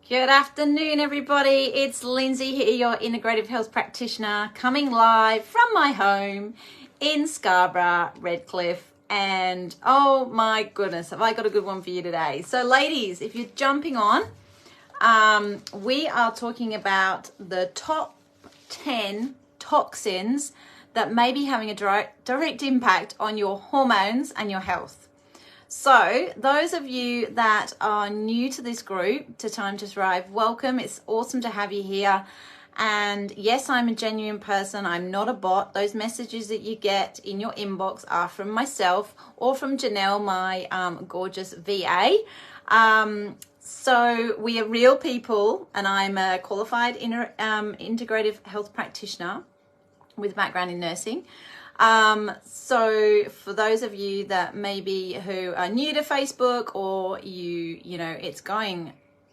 Good afternoon, everybody. It's Lynsey here, your integrative health practitioner, coming live from my home in Scarborough, Redcliffe. And oh my goodness, have I got a good one for you today. So ladies, if you're jumping on, we are talking about the top 10 toxins that may be having a direct impact on your hormones and your health. So those of you that are new to this group, to Time to Thrive, welcome. It's awesome to have you here. And yes, I'm a genuine person. I'm not a bot. Those messages that you get in your inbox are from myself or from Janelle, my gorgeous VA. So we are real people, and I'm a qualified integrative health practitioner with a background in nursing. So for those of you that maybe who are new to Facebook, or you know, it's going,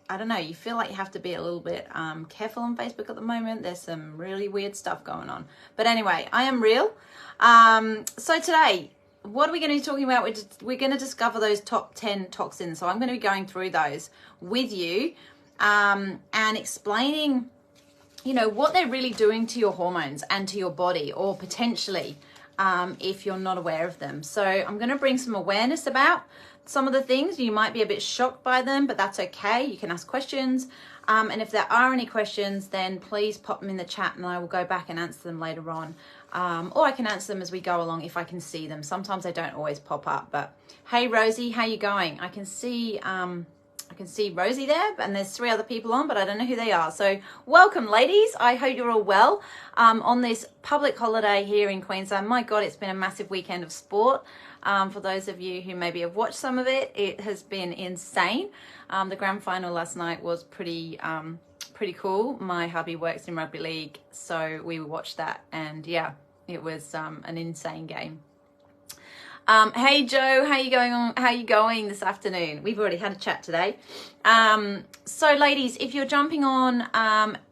I don't know, you feel like you have to be a little bit careful on Facebook at the moment. There's some really weird stuff going on. But anyway, I am real. So today, what are we going to be talking about? We're going to discover those top 10 toxins. So I'm going to be going through those with you and explaining, you know, what they're really doing to your hormones and to your body, or potentially if you're not aware of them. So I'm going to bring some awareness about some of the things. You might be a bit shocked by them, but that's okay. You can ask questions. And if there are any questions, then please pop them in the chat and I will go back and answer them later on. Or I can answer them as we go along if I can see them. Sometimes they don't always pop up, but hey, Rosie, how you going? I can see Rosie there, and there's 3 other people on, but I don't know who they are. So welcome, ladies. I hope you're all well on this public holiday here in Queensland. My God, it's been a massive weekend of sport. For those of you who maybe have watched some of it, it has been insane. The grand final last night was pretty cool. My hubby works in rugby league, so we watched that, and yeah, it was an insane game. Hey Joe, how you going on? How you going this afternoon? We've already had a chat today. So ladies, if you're jumping on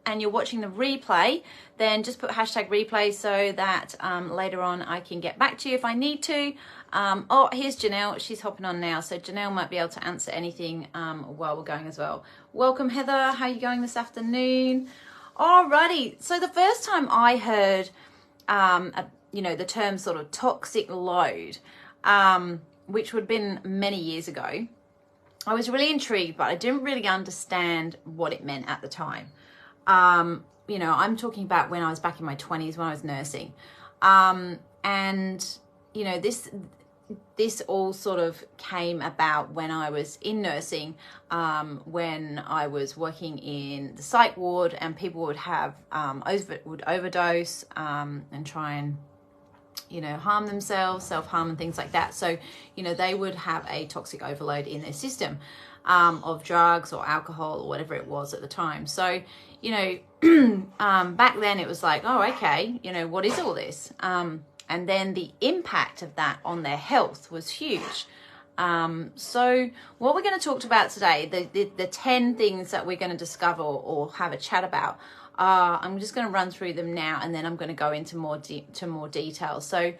and you're watching the replay, then just put hashtag replay so that later on I can get back to you if I need to. Oh, here's Janelle. She's hopping on now. So Janelle might be able to answer anything while we're going as well. Welcome, Heather. How you going this afternoon? Alrighty. So the first time I heard, you know, the term sort of toxic load, which would have been many years ago, I was really intrigued, but I didn't really understand what it meant at the time. You know, I'm talking about when I was back in my 20s, when I was nursing. And, you know, this all sort of came about when I was in nursing, when I was working in the psych ward, and people would have, would overdose and try and, you know, harm themselves, self-harm and things like that. So, you know, they would have a toxic overload in their system of drugs or alcohol or whatever it was at the time. So, you know, back then it was like, oh, okay, you know, what is all this? And then the impact of that on their health was huge. So what we're going to talk about today, the 10 things that we're going to discover or have a chat about, I'm just going to run through them now, and then I'm going to go into more detail. So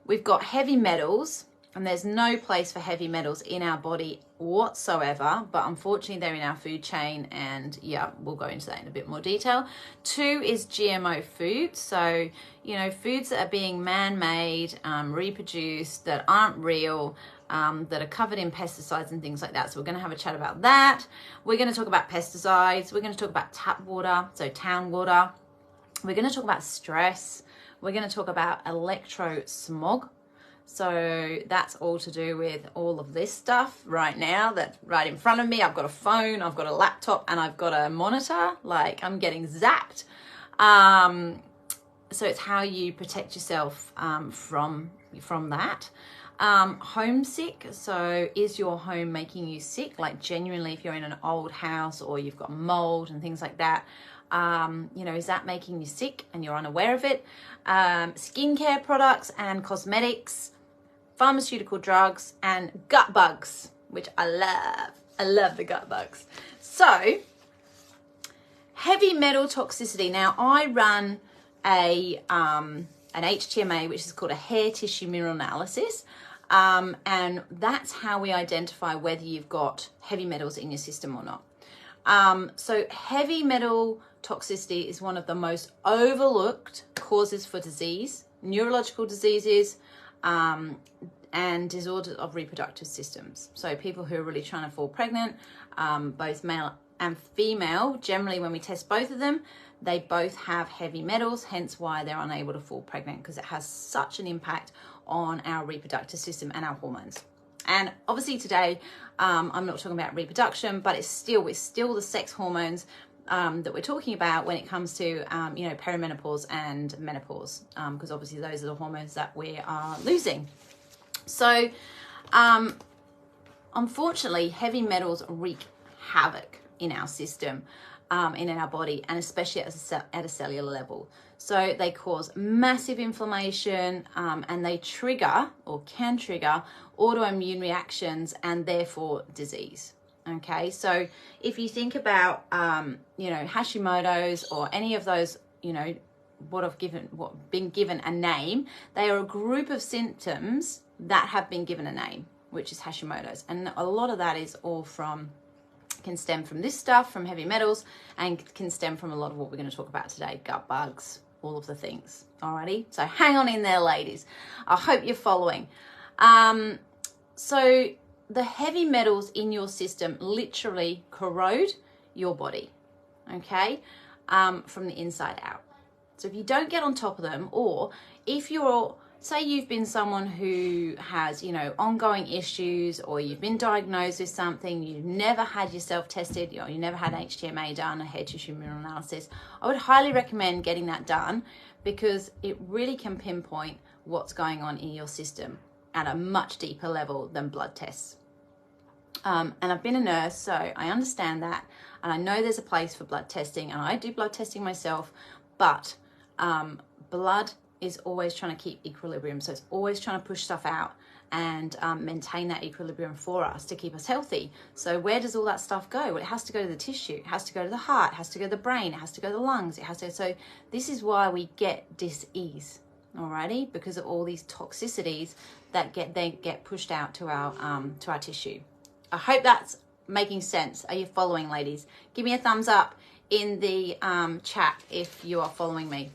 we've got heavy metals, and there's no place for heavy metals in our body whatsoever, but unfortunately they're in our food chain, and yeah, we'll go into that in a bit more detail. 2 is GMO foods, so you know, foods that are being man-made, reproduced, that aren't real, that are covered in pesticides and things like that. So we're going to have a chat about that. We're going to talk about pesticides. We're going to talk about tap water, so town water. We're going to talk about stress. We're going to talk about electro smog. So that's all to do with all of this stuff right now that's right in front of me. I've got a phone, I've got a laptop, and I've got a monitor. Like, I'm getting zapped. So it's how you protect yourself from that. Homesick. So is your home making you sick? Like, genuinely, if you're in an old house or you've got mold and things like that, you know, is that making you sick and you're unaware of it? Skincare products and cosmetics, pharmaceutical drugs, and gut bugs, which I love. I love the gut bugs. So heavy metal toxicity. Now, I run an HTMA, which is called a hair tissue mineral analysis. And that's how we identify whether you've got heavy metals in your system or not. So heavy metal toxicity is one of the most overlooked causes for disease, neurological diseases, and disorders of reproductive systems. So people who are really trying to fall pregnant, both male and female, generally when we test both of them, they both have heavy metals, hence why they're unable to fall pregnant, because it has such an impact on our reproductive system and our hormones. And obviously today, I'm not talking about reproduction, but it's still the sex hormones that we're talking about when it comes to, you know, perimenopause and menopause, because obviously those are the hormones that we are losing. So, unfortunately, heavy metals wreak havoc in our system, in our body, and especially at a cellular level. So they cause massive inflammation, and they trigger or can trigger autoimmune reactions and therefore disease. Okay, so if you think about, you know, Hashimoto's or any of those, you know, what been given a name, they are a group of symptoms that have been given a name, which is Hashimoto's, and a lot of that is all can stem from this stuff, from heavy metals, and can stem from a lot of what we're going to talk about today, gut bugs, all of the things. Alrighty, so hang on in there, ladies. I hope you're following. So the heavy metals in your system literally corrode your body, okay, from the inside out. So if you don't get on top of them, or if you're, say you've been someone who has, you know, ongoing issues, or you've been diagnosed with something, you've never had yourself tested, or you never had HTMA done, a hair tissue mineral analysis, I would highly recommend getting that done, because it really can pinpoint what's going on in your system at a much deeper level than blood tests. And I've been a nurse, so I understand that, and I know there's a place for blood testing, and I do blood testing myself, but blood is always trying to keep equilibrium, so it's always trying to push stuff out and maintain that equilibrium for us to keep us healthy. So where does all that stuff go? Well, it has to go to the tissue, it has to go to the heart, it has to go to the brain, it has to go to the lungs, it has to. So this is why we get dis-ease, alrighty, because of all these toxicities that get pushed out to our tissue. I hope that's making sense. Are you following, ladies? Give me a thumbs up in the chat if you are following me.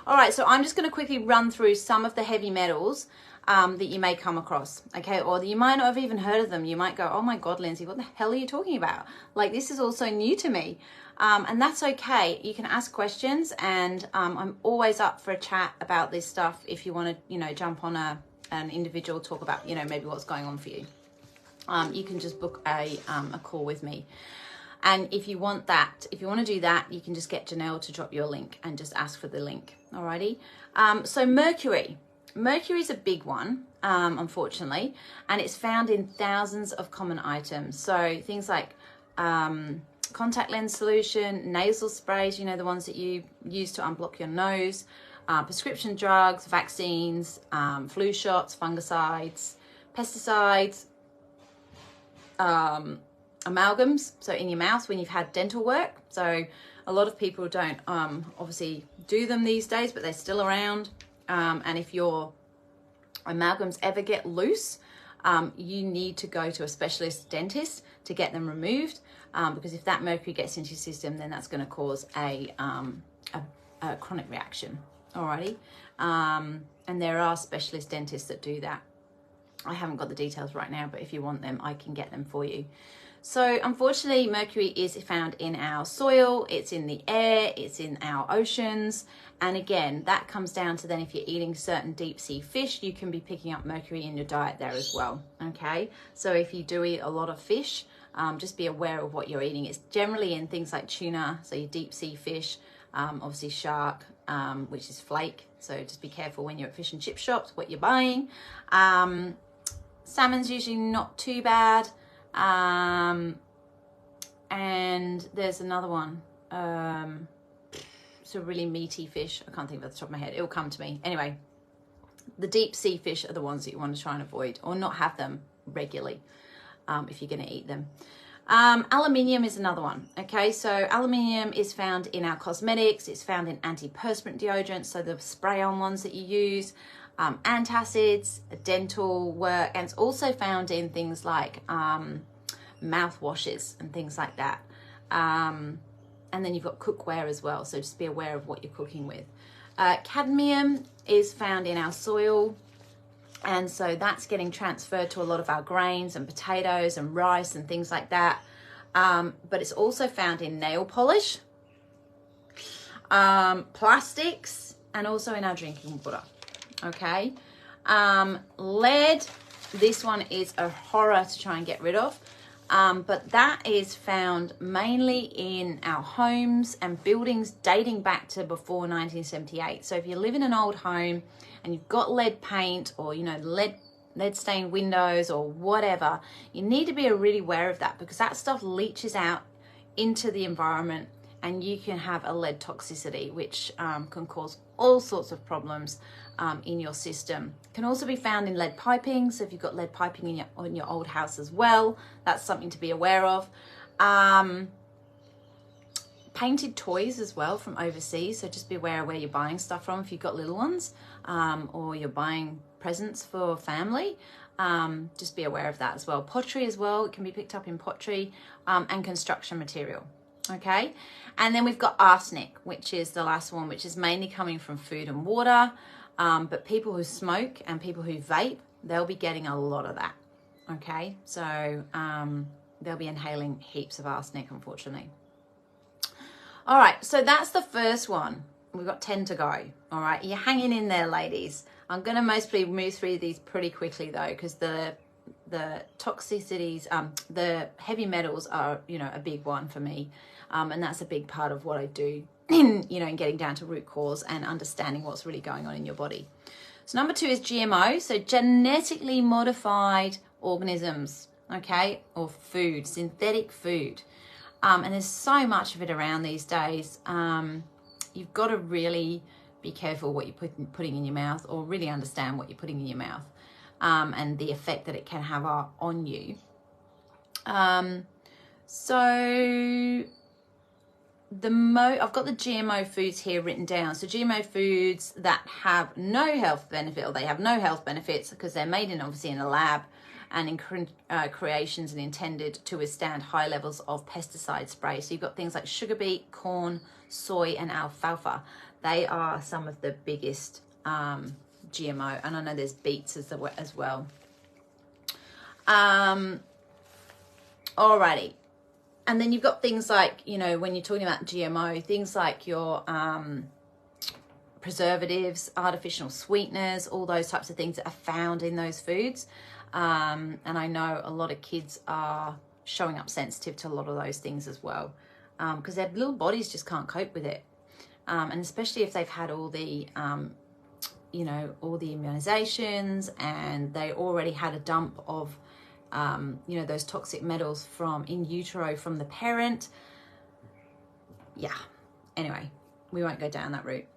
All right, so I'm just going to quickly run through some of the heavy metals that you may come across, okay? Or you might not have even heard of them. You might go, oh my God, Lynsey, what the hell are you talking about? Like, this is also new to me. And that's okay. You can ask questions, and I'm always up for a chat about this stuff if you want to, you know, jump on an individual talk about, you know, maybe what's going on for you. You can just book a call with me. And if you want to do that, you can just get Janelle to drop your link and just ask for the link. Alrighty. So mercury is a big one, unfortunately, and it's found in thousands of common items. So things like contact lens solution, nasal sprays, you know, the ones that you use to unblock your nose, prescription drugs, vaccines, flu shots, fungicides, pesticides, amalgams, so in your mouth when you've had dental work. So a lot of people don't obviously do them these days, but they're still around. And if your amalgams ever get loose, you need to go to a specialist dentist to get them removed, because if that mercury gets into your system, then that's going to cause a chronic reaction. Alrighty. And there are specialist dentists that do that. I haven't got the details right now, but if you want them, I can get them for you. So unfortunately, mercury is found in our soil, it's in the air, it's in our oceans. And again, that comes down to then if you're eating certain deep sea fish, you can be picking up mercury in your diet there as well. Okay, so if you do eat a lot of fish, just be aware of what you're eating. It's generally in things like tuna, so your deep sea fish, obviously shark, which is flake. So just be careful when you're at fish and chip shops, what you're buying. Salmon's usually not too bad. And there's another one. It's a really meaty fish. I can't think of it off the top of my head. It'll come to me. Anyway, the deep sea fish are the ones that you want to try and avoid, or not have them regularly if you're going to eat them. Aluminium is another one. Okay, so aluminium is found in our cosmetics. It's found in antiperspirant deodorants, so the spray-on ones that you use. Antacids, dental work, and it's also found in things like mouthwashes and things like that. And then you've got cookware as well, so just be aware of what you're cooking with. Cadmium is found in our soil, and so that's getting transferred to a lot of our grains and potatoes and rice and things like that. But it's also found in nail polish, plastics, and also in our drinking water. Okay. Lead, this one is a horror to try and get rid of. But that is found mainly in our homes and buildings dating back to before 1978. So if you live in an old home and you've got lead paint, or, you know, lead stained windows or whatever, you need to be really aware of that, because that stuff leaches out into the environment and you can have a lead toxicity, which can cause all sorts of problems in your system. Can also be found in lead piping. So if you've got lead piping in your old house as well, that's something to be aware of. Painted toys as well from overseas. So just be aware of where you're buying stuff from if you've got little ones, or you're buying presents for family. Just be aware of that as well. Pottery as well, it can be picked up in pottery, and construction material. Okay, and then we've got arsenic, which is the last one, which is mainly coming from food and water. But people who smoke and people who vape, they'll be getting a lot of that. Okay, so they'll be inhaling heaps of arsenic, unfortunately. All right, so that's the first one. We've got 10 to go. All right, you're hanging in there, ladies. I'm going to mostly move through these pretty quickly though, because the toxicities, the heavy metals are, you know, a big one for me. And that's a big part of what I do in, you know, in getting down to root cause and understanding what's really going on in your body. So number 2 is GMO, so genetically modified organisms, okay, or food, synthetic food. And there's so much of it around these days. You've got to really be careful what you're putting in your mouth, or really understand what you're putting in your mouth, and the effect that it can have on you. So I've got the GMO foods here written down. So GMO foods that have no health benefit, or they have no health benefits because they're made in, obviously, in a lab and in creations and intended to withstand high levels of pesticide spray. So you've got things like sugar beet, corn, soy, and alfalfa. They are some of the biggest GMO, and I know there's beets as well. Alrighty. And then you've got things like, you know, when you're talking about GMO, things like your preservatives, artificial sweeteners, all those types of things that are found in those foods. And I know a lot of kids are showing up sensitive to a lot of those things as well, because their little bodies just can't cope with it. And especially if they've had all the, you know, all the immunizations, and they already had a dump of you know, those toxic metals from in utero from the parent. Yeah, anyway, we won't go down that route.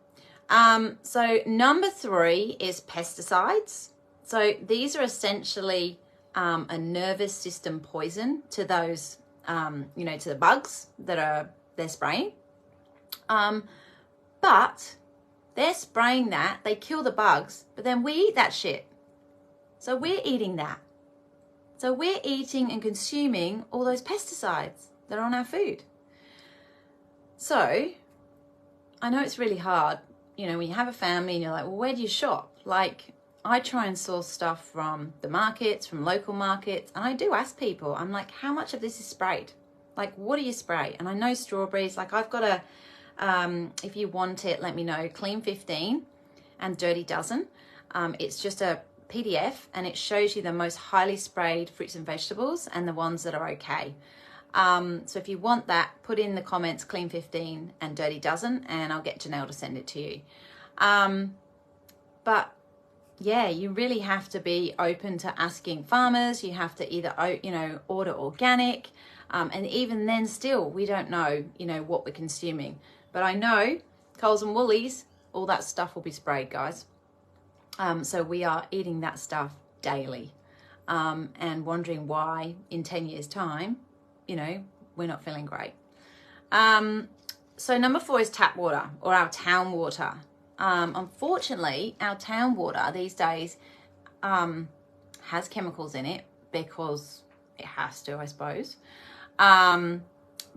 So number 3 is pesticides. So these are essentially a nervous system poison to those, you know, to the bugs that they're spraying. But they're spraying that, they kill the bugs, but then we eat that shit. So we're eating that. So we're eating and consuming all those pesticides that are on our food. So I know it's really hard, you know, when you have a family and you're like, well, where do you shop? Like, I try and source stuff from the markets, from local markets, and I do ask people, I'm like, how much of this is sprayed? Like, what do you spray? And I know strawberries, like I've got if you want it, let me know, Clean 15 and Dirty Dozen. It's just a PDF, and it shows you the most highly sprayed fruits and vegetables and the ones that are okay. So if you want that, put in the comments Clean 15 and Dirty Dozen, and I'll get Janelle to send it to you. But yeah, you really have to be open to asking farmers. You have to either, you know, order organic, and even then still, we don't know, you know, what we're consuming. But I know Coles and Woolies, all that stuff will be sprayed, guys. So we are eating that stuff daily, and wondering why in 10 years time, you know, we're not feeling great. So number 4 is tap water, or our town water. Unfortunately, our town water these days has chemicals in it because it has to, I suppose.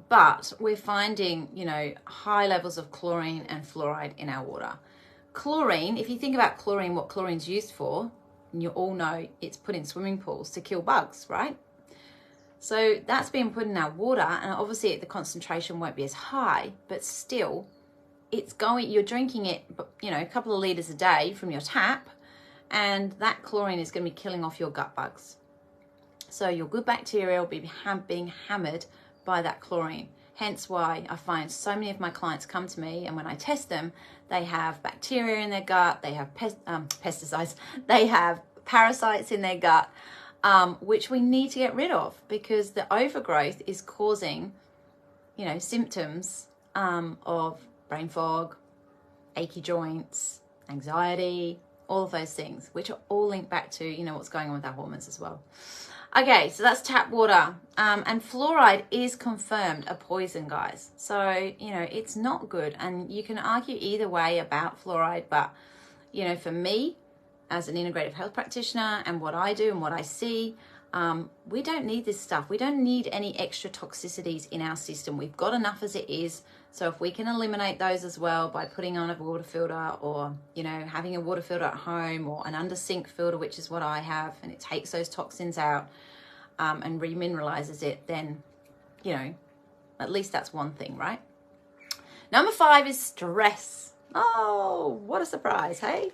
But we're finding, you know, high levels of chlorine and fluoride in our water. Chlorine, if you think about chlorine, what chlorine's used for, and you all know it's put in swimming pools to kill bugs, right? So that's being put in our water, and obviously the concentration won't be as high, but still it's going, you're drinking it, you know, a couple of litres a day from your tap, and that chlorine is going to be killing off your gut bugs. So your good bacteria will be being hammered by that chlorine. Hence why I find so many of my clients come to me, and when I test them, they have bacteria in their gut, they have pesticides, they have parasites in their gut, which we need to get rid of, because the overgrowth is causing, you know, symptoms of brain fog, achy joints, anxiety, all of those things, which are all linked back to, you know, what's going on with our hormones as well. Okay, so that's tap water. And fluoride is confirmed a poison, guys. So, you know, it's not good. And you can argue either way about fluoride. But, you know, for me, as an integrative health practitioner and what I do and what I see, we don't need this stuff. We don't need any extra toxicities in our system. We've got enough as it is. So if we can eliminate those as well by putting on a water filter, or, you know, having a water filter at home, or an under sink filter, which is what I have, and it takes those toxins out and remineralizes it, then, you know, at least that's one thing, right? Number 5 is stress. Oh, what a surprise, hey?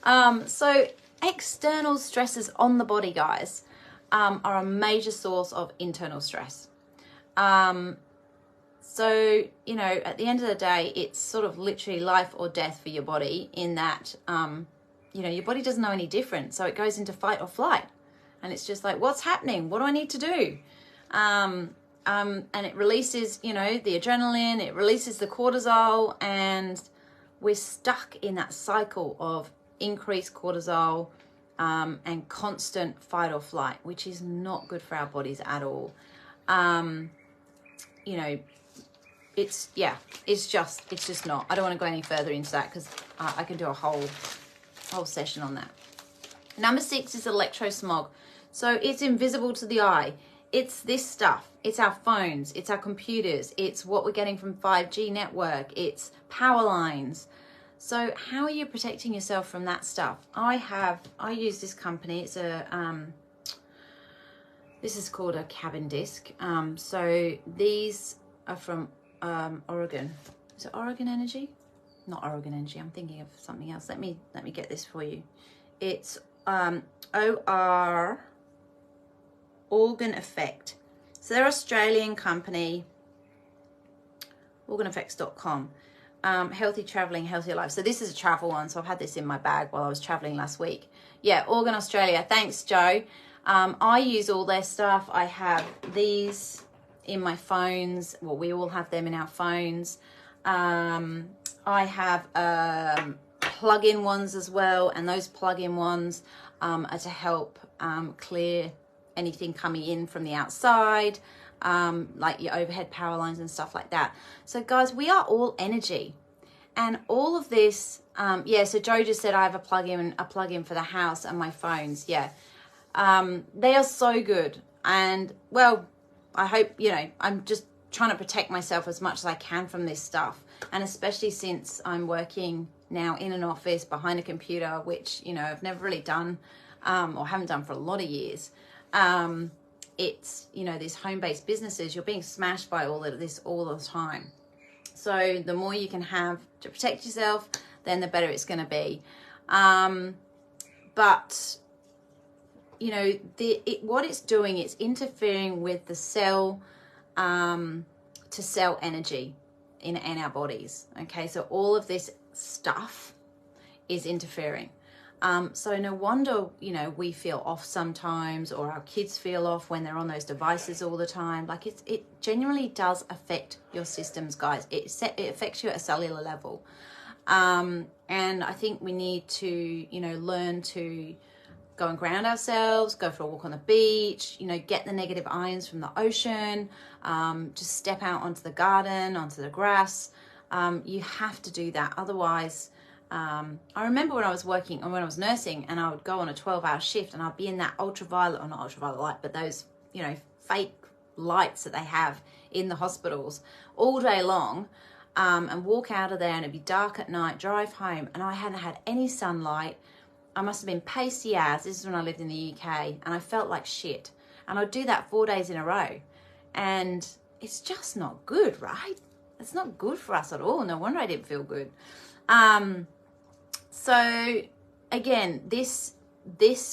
So external stresses on the body, guys, are a major source of internal stress. So, you know, at the end of the day, it's sort of literally life or death for your body, in that, you know, your body doesn't know any different. So it goes into fight or flight, and it's just like, what's happening? What do I need to do? And it releases, you know, the adrenaline, it releases the cortisol, and we're stuck in that cycle of increased cortisol and constant fight or flight, which is not good for our bodies at all. You know, it's just not. I don't want to go any further into that, because I can do a whole session on that. Number 6 is electrosmog. So it's invisible to the eye. It's this stuff. It's our phones, it's our computers, it's what we're getting from 5G network, it's power lines. So how are you protecting yourself from that stuff? I use this company. It's this is called a cabin disc. So these are from Oregon. Is it Oregon Energy? Not Oregon Energy. I'm thinking of something else. Let me get this for you. It's Organ Effect. So they're an Australian company. organeffects.com. Healthy traveling, healthier life. So this is a travel one. So I've had this in my bag while I was traveling last week. Yeah, Organ Australia. Thanks, Joe. I use all their stuff. I have these in my phones. Well, we all have them in our phones. I have plug-in ones as well, and those plug-in ones are to help clear anything coming in from the outside, like your overhead power lines and stuff like that. So guys, we are all energy, and all of this, yeah, so Joe just said I have a plug-in for the house and my phones. Yeah, they are so good. And well, I hope, you know, I'm just trying to protect myself as much as I can from this stuff. And especially since I'm working now in an office behind a computer, which, you know, I've never really done or haven't done for a lot of years. It's, you know, these home-based businesses, you're being smashed by all of this all the time. So the more you can have to protect yourself, then the better it's going to be. But, you know, what it's doing, it's interfering with the cell to cell energy in our bodies. Okay, so all of this stuff is interfering. So no wonder, you know, we feel off sometimes, or our kids feel off when they're on those devices all the time. Like it genuinely does affect your systems, guys. It affects you at a cellular level. And I think we need to, you know, learn to go and ground ourselves, go for a walk on the beach, you know, get the negative ions from the ocean, just step out onto the garden, onto the grass. You have to do that. Otherwise, I remember when I was nursing, and I would go on a 12-hour shift, and I'd be in that ultraviolet, or not ultraviolet light, but those, you know, fake lights that they have in the hospitals all day long, and walk out of there and it'd be dark at night, drive home, and I hadn't had any sunlight. I must have been pasty as, this is when I lived in the UK, and I felt like shit. And I'd do that 4 days in a row. And it's just not good, right? It's not good for us at all. No wonder I didn't feel good. So again, this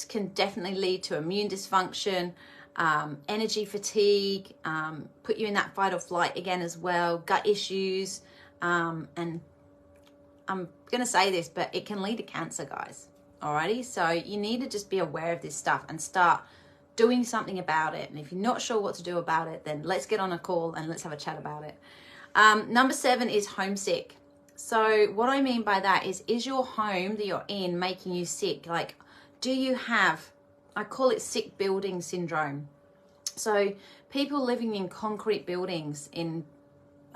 can definitely lead to immune dysfunction, energy fatigue, put you in that fight or flight again as well, gut issues, and I'm going to say this, but it can lead to cancer, guys. Alrighty, so you need to just be aware of this stuff and start doing something about it. And if you're not sure what to do about it, then let's get on a call and let's have a chat about it. Number 7 is homesick. So what I mean by that is your home that you're in making you sick? Like, do you have, I call it sick building syndrome. So people living in concrete buildings in,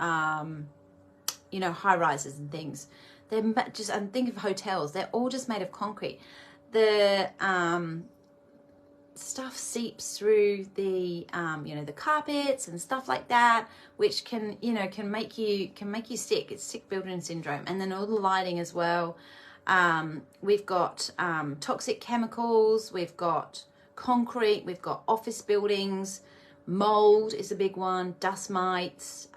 you know, high rises and things, they're just, and think of hotels, they're all just made of concrete. The stuff seeps through the you know, the carpets and stuff like that, which can, you know, can make you sick. It's sick building syndrome. And then all the lighting as well. We've got toxic chemicals, we've got concrete, we've got office buildings, mold is a big one, dust mites,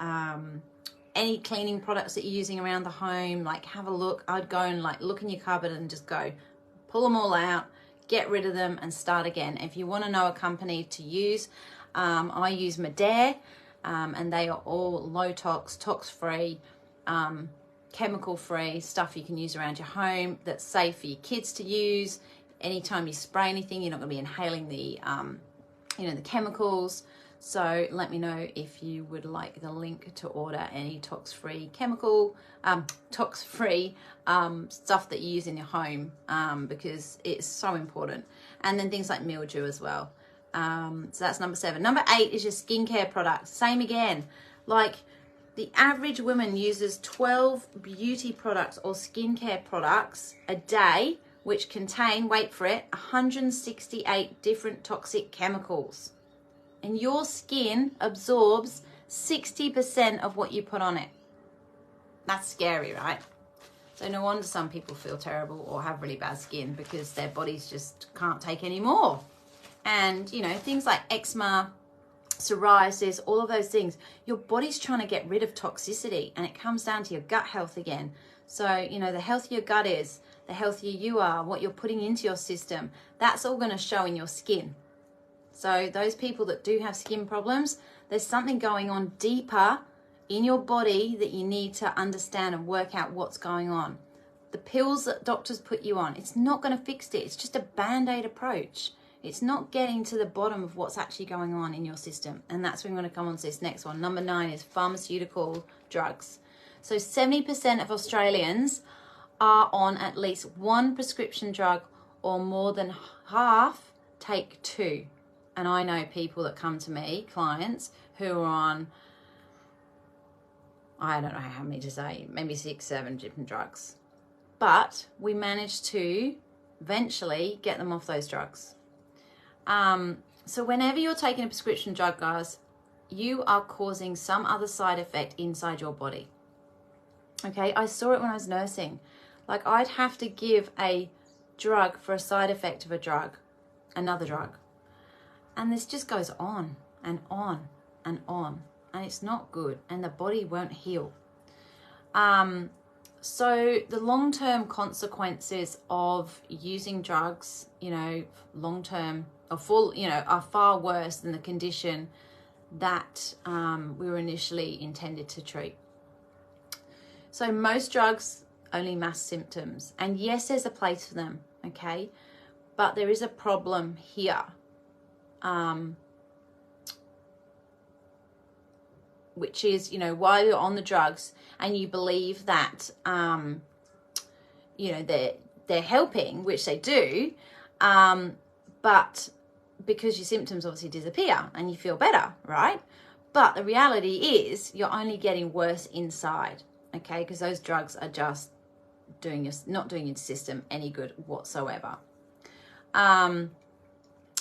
any cleaning products that you're using around the home, like have a look. I'd go and like look in your cupboard and just go pull them all out, get rid of them and start again. If you want to know a company to use, I use 𝗲𝗏, and they are all low tox, tox free, chemical free stuff you can use around your home that's safe for your kids to use. Anytime you spray anything, you're not going to be inhaling the you know, the chemicals. So let me know if you would like the link to order any tox-free chemical, tox-free stuff that you use in your home, because it's so important. And then things like mildew as well. So that's number 7. Number 8 is your skincare products. Same again. Like the average woman uses 12 beauty products or skincare products a day, which contain, wait for it, 168 different toxic chemicals. And your skin absorbs 60% of what you put on it. That's scary, right? So no wonder some people feel terrible or have really bad skin, because their bodies just can't take any more. And, you know, things like eczema, psoriasis, all of those things, your body's trying to get rid of toxicity, and it comes down to your gut health again. So, you know, the healthier your gut is, the healthier you are, what you're putting into your system, that's all going to show in your skin. So those people that do have skin problems, there's something going on deeper in your body that you need to understand and work out what's going on. The pills that doctors put you on, it's not going to fix it. It's just a band-aid approach. It's not getting to the bottom of what's actually going on in your system. And that's when we're going to come on to this next one. Number 9 is pharmaceutical drugs. So 70% of Australians are on at least one prescription drug, or more than half take 2. And I know people that come to me, clients, who are on, I don't know how many to say, maybe 6, 7 different drugs. But we managed to eventually get them off those drugs. So whenever you're taking a prescription drug, guys, you are causing some other side effect inside your body. Okay, I saw it when I was nursing. Like, I'd have to give a drug for a side effect of a drug, another drug. And this just goes on and on and on. And it's not good. And the body won't heal. So the long-term consequences of using drugs, you know, long-term or full, you know, are far worse than the condition that we were initially intended to treat. So most drugs only mask symptoms. And yes, there's a place for them, okay? But there is a problem here. Which is, you know, while you're on the drugs and you believe that, you know, they're helping, which they do, but because your symptoms obviously disappear and you feel better, right? But the reality is you're only getting worse inside, okay? Because those drugs are just not doing your system any good whatsoever.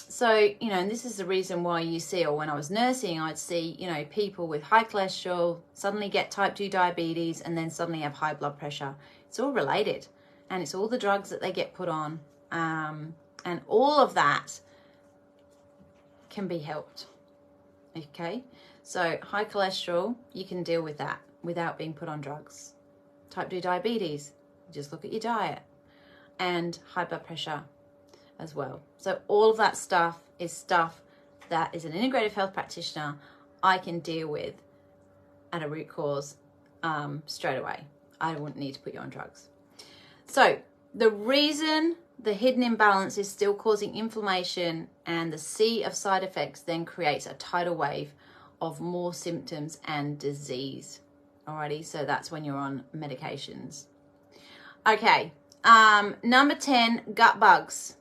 So, you know, and this is the reason why you see, or when I was nursing, I'd see, you know, people with high cholesterol suddenly get type 2 diabetes and then suddenly have high blood pressure. It's all related, and it's all the drugs that they get put on, and all of that can be helped. Okay, so high cholesterol, you can deal with that without being put on drugs. Type 2 diabetes, just look at your diet, and high blood pressure as well. So all of that stuff is stuff that, as an integrative health practitioner, I can deal with at a root cause straight away. I wouldn't need to put you on drugs. So the reason the hidden imbalance is still causing inflammation, and the sea of side effects then creates a tidal wave of more symptoms and disease. Alrighty, so that's when you're on medications. Okay, number 10, gut bugs.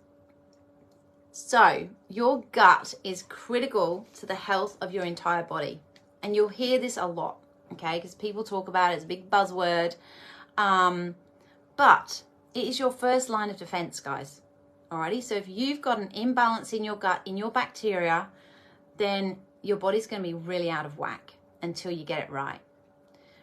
So your gut is critical to the health of your entire body, and you'll hear this a lot, okay, because people talk about it, it's a big buzzword, but it is your first line of defense, guys. Alrighty, so if you've got an imbalance in your gut, in your bacteria, then your body's going to be really out of whack until you get it right.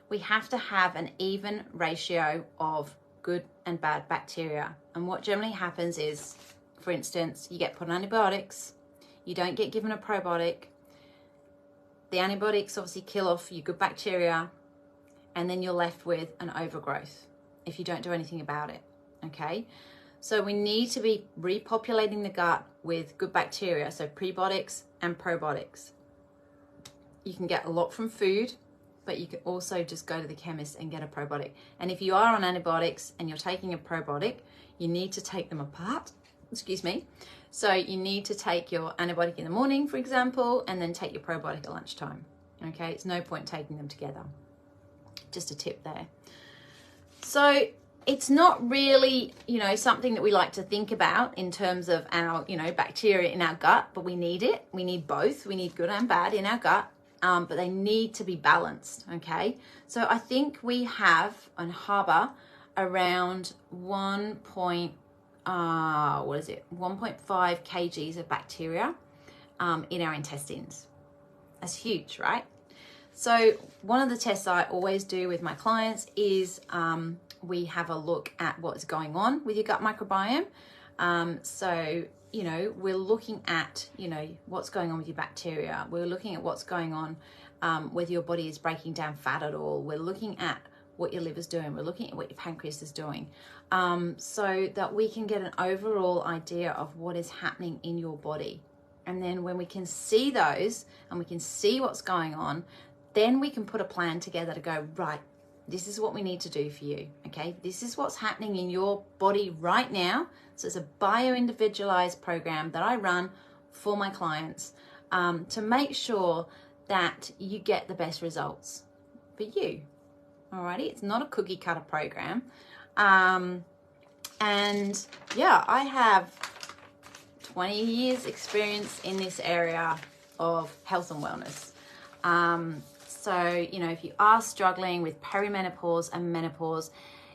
We have to have an even ratio of good and bad bacteria, and what generally happens is, for instance, you get put on antibiotics, you don't get given a probiotic, the antibiotics obviously kill off your good bacteria, and then you're left with an overgrowth if you don't do anything about it, okay? So we need to be repopulating the gut with good bacteria, so prebiotics and probiotics. You can get a lot from food, but you can also just go to the chemist and get a probiotic. And if you are on antibiotics and you're taking a probiotic, you need to take them apart. Excuse me. So you need to take your antibiotic in the morning, for example, and then take your probiotic at lunchtime. Okay, it's no point taking them together. Just a tip there. So it's not really, you know, something that we like to think about in terms of our, you know, bacteria in our gut, but we need it. We need both. We need good and bad in our gut, but they need to be balanced. Okay, so I think we have and harbor around 1.5 kgs of bacteria in our intestines. That's huge, right? So one of the tests I always do with my clients is we have a look at what's going on with your gut microbiome. So, you know, we're looking at, you know, what's going on with your bacteria. We're looking at what's going on, whether your body is breaking down fat at all. We're looking at what your liver's doing. We're looking at what your pancreas is doing, so that we can get an overall idea of what is happening in your body. And then when we can see those and we can see what's going on, then we can put a plan together to go, right, this is what we need to do for you, okay? This is what's happening in your body right now. So it's a bio-individualized program that I run for my clients to make sure that you get the best results for you. Alrighty, it's not a cookie cutter program. And yeah, I have 20 years experience in this area of health and wellness. So, you know, if you are struggling with perimenopause and menopause,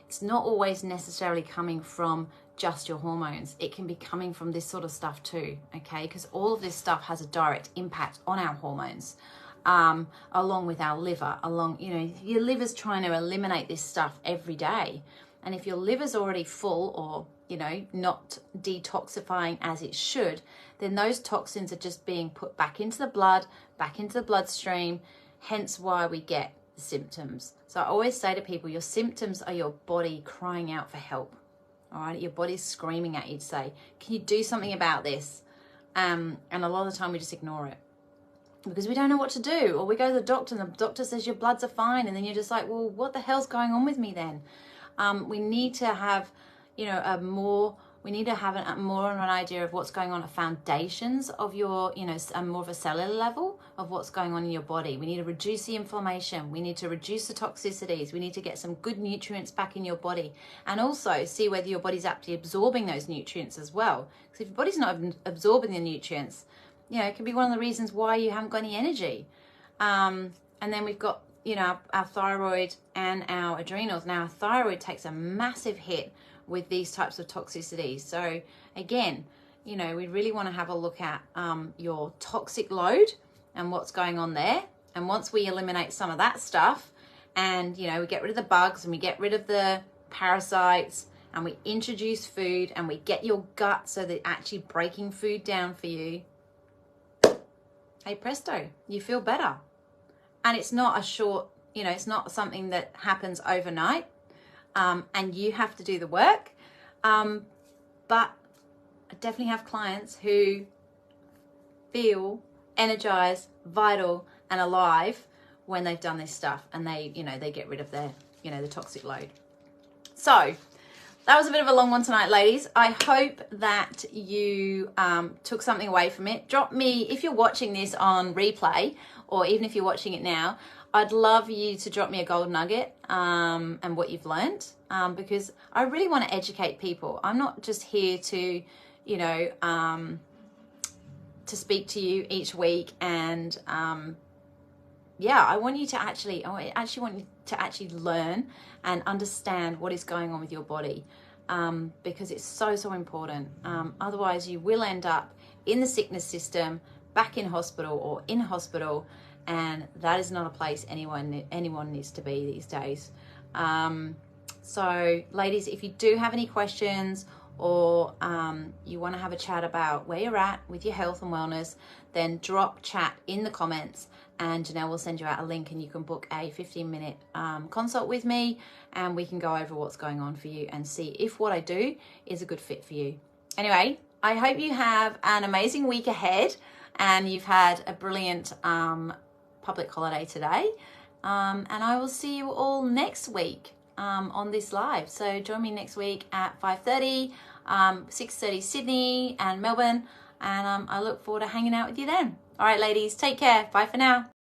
it's not always necessarily coming from just your hormones. It can be coming from this sort of stuff too, okay? Because all of this stuff has a direct impact on our hormones. Along with our liver, you know, your liver's trying to eliminate this stuff every day. And if your liver's already full or, you know, not detoxifying as it should, then those toxins are just being put back into the blood, back into the bloodstream, hence why we get the symptoms. So I always say to people, your symptoms are your body crying out for help. All right, your body's screaming at you to say, can you do something about this? And a lot of the time we just ignore it, because we don't know what to do, or we go to the doctor and the doctor says your bloods are fine, and then you're just like, well, what the hell's going on with me then? We need to have, you know, more of an idea of what's going on at foundations of your, you know, more of a cellular level of what's going on in your body. We need to reduce the inflammation. We need to reduce the toxicities. We need to get some good nutrients back in your body, and also see whether your body's actually absorbing those nutrients as well. Because if your body's not absorbing the nutrients, you know, it can be one of the reasons why you haven't got any energy. And then we've got, you know, our thyroid and our adrenals. Now, our thyroid takes a massive hit with these types of toxicities. So again, you know, we really want to have a look at your toxic load and what's going on there. And once we eliminate some of that stuff, and, you know, we get rid of the bugs and we get rid of the parasites, and we introduce food and we get your gut so that actually breaking food down for you, hey presto, you feel better. And it's not a short, you know, it's not something that happens overnight, and you have to do the work. But I definitely have clients who feel energized, vital, and alive when they've done this stuff, and they, you know, they get rid of their, you know, the toxic load. So that was a bit of a long one tonight, ladies. I hope that you took something away from it. Drop me, if you're watching this on replay, or even if you're watching it now, I'd love you to drop me a gold nugget and what you've learned, because I really want to educate people. I'm not just here to, you know, to speak to you each week and yeah, I want you to actually, I actually want you to actually learn and understand what is going on with your body, because it's so, so important. Otherwise you will end up in the sickness system, back in hospital or in hospital, and that is not a place anyone needs to be these days. So ladies, if you do have any questions, or you want to have a chat about where you're at with your health and wellness, then drop chat in the comments, and Janelle will send you out a link and you can book a 15-minute consult with me, and we can go over what's going on for you and see if what I do is a good fit for you. Anyway, I hope you have an amazing week ahead and you've had a brilliant public holiday today, and I will see you all next week on this live. So join me next week at 5:30, 6:30 Sydney and Melbourne, and I look forward to hanging out with you then. All right, ladies, take care. Bye for now.